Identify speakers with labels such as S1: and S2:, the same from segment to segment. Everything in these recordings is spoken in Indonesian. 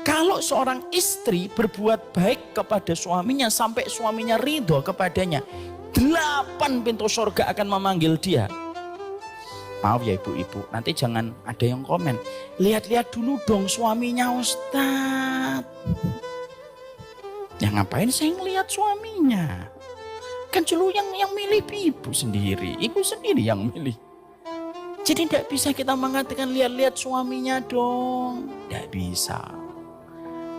S1: Kalau seorang istri berbuat baik kepada suaminya sampai suaminya ridho kepadanya, 8 pintu surga akan memanggil dia. Maaf ya ibu-ibu, nanti jangan ada yang komen, lihat-lihat dulu dong suaminya Ustadz. Ya ngapain saya ngelihat suaminya? Kan dulu yang milih ibu sendiri yang milih. Jadi tidak bisa kita mengatakan lihat-lihat suaminya dong, tidak bisa.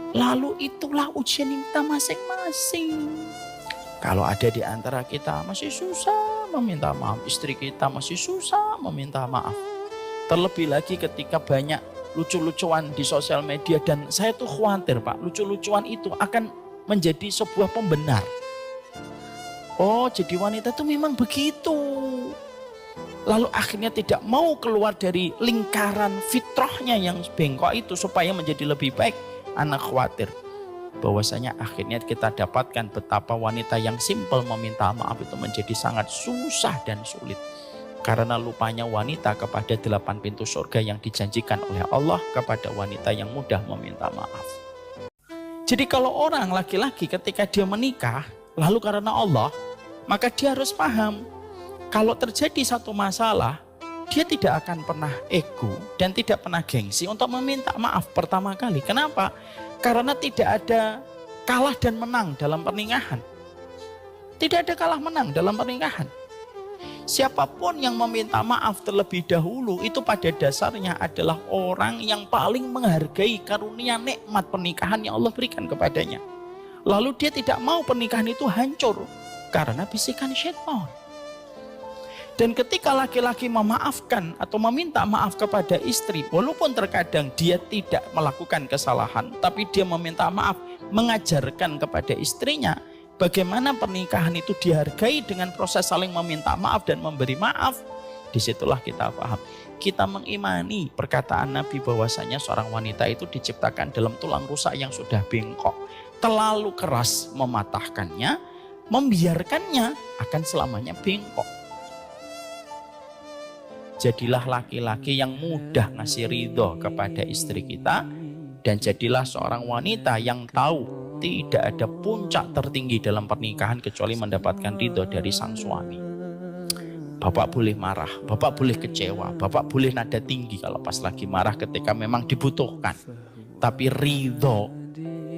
S1: Lalu itulah ujian kita masing-masing. Kalau ada di antara kita masih susah meminta maaf, istri kita masih susah meminta maaf. Terlebih lagi ketika banyak lucu-lucuan di sosial media, dan saya tuh khawatir Pak, lucu-lucuan itu akan menjadi sebuah pembenar. Oh, jadi wanita itu memang begitu. Lalu akhirnya tidak mau keluar dari lingkaran fitrahnya yang bengkok itu supaya menjadi lebih baik. Anak khawatir bahwasanya akhirnya kita dapatkan betapa wanita yang simpel meminta maaf itu menjadi sangat susah dan sulit. Karena lupanya wanita kepada 8 pintu surga yang dijanjikan oleh Allah kepada wanita yang mudah meminta maaf. Jadi kalau orang laki-laki ketika dia menikah lalu karena Allah, maka dia harus paham kalau terjadi satu masalah, dia tidak akan pernah ego dan tidak pernah gengsi untuk meminta maaf pertama kali. Kenapa? Karena tidak ada kalah dan menang dalam pernikahan. Tidak ada kalah menang dalam pernikahan. Siapapun yang meminta maaf terlebih dahulu itu pada dasarnya adalah orang yang paling menghargai karunia nikmat pernikahan yang Allah berikan kepadanya. Lalu dia tidak mau pernikahan itu hancur karena bisikan syaitan. Dan ketika laki-laki memaafkan atau meminta maaf kepada istri, walaupun terkadang dia tidak melakukan kesalahan, tapi dia meminta maaf, mengajarkan kepada istrinya bagaimana pernikahan itu dihargai dengan proses saling meminta maaf dan memberi maaf. Disitulah kita paham. Kita mengimani perkataan Nabi bahwasanya seorang wanita itu diciptakan dalam tulang rusuk yang sudah bengkok. Terlalu keras mematahkannya, membiarkannya akan selamanya bengkok. Jadilah laki-laki yang mudah ngasih ridho kepada istri kita. Dan jadilah seorang wanita yang tahu tidak ada puncak tertinggi dalam pernikahan kecuali mendapatkan ridho dari sang suami. Bapak boleh marah, bapak boleh kecewa, bapak boleh nada tinggi kalau pas lagi marah ketika memang dibutuhkan. Tapi ridho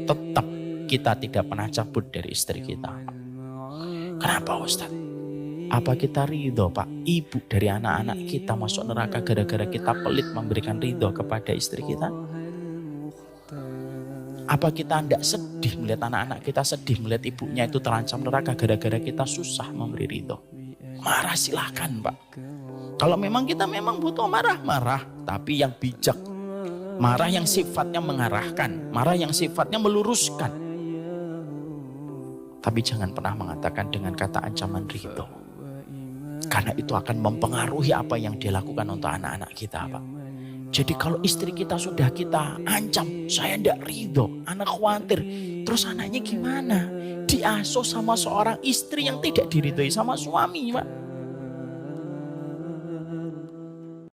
S1: tetap kita tidak pernah cabut dari istri kita. Kenapa Ustaz? Apa kita ridho Pak, ibu dari anak-anak kita masuk neraka gara-gara kita pelit memberikan ridho kepada istri kita? Apa kita tidak sedih melihat anak-anak kita sedih melihat ibunya itu terancam neraka gara-gara kita susah memberi ridho? Marah silahkan Pak. Kalau memang kita memang butuh marah-marah, tapi yang bijak. Marah yang sifatnya mengarahkan, marah yang sifatnya meluruskan. Tapi jangan pernah mengatakan dengan kata ancaman ridho. Karena itu akan mempengaruhi apa yang dia lakukan untuk anak-anak kita Pak. Jadi kalau istri kita sudah kita ancam, saya tidak ridho, anak khawatir. Terus anaknya gimana? Diasuh sama seorang istri yang tidak diridhoi sama suami Pak.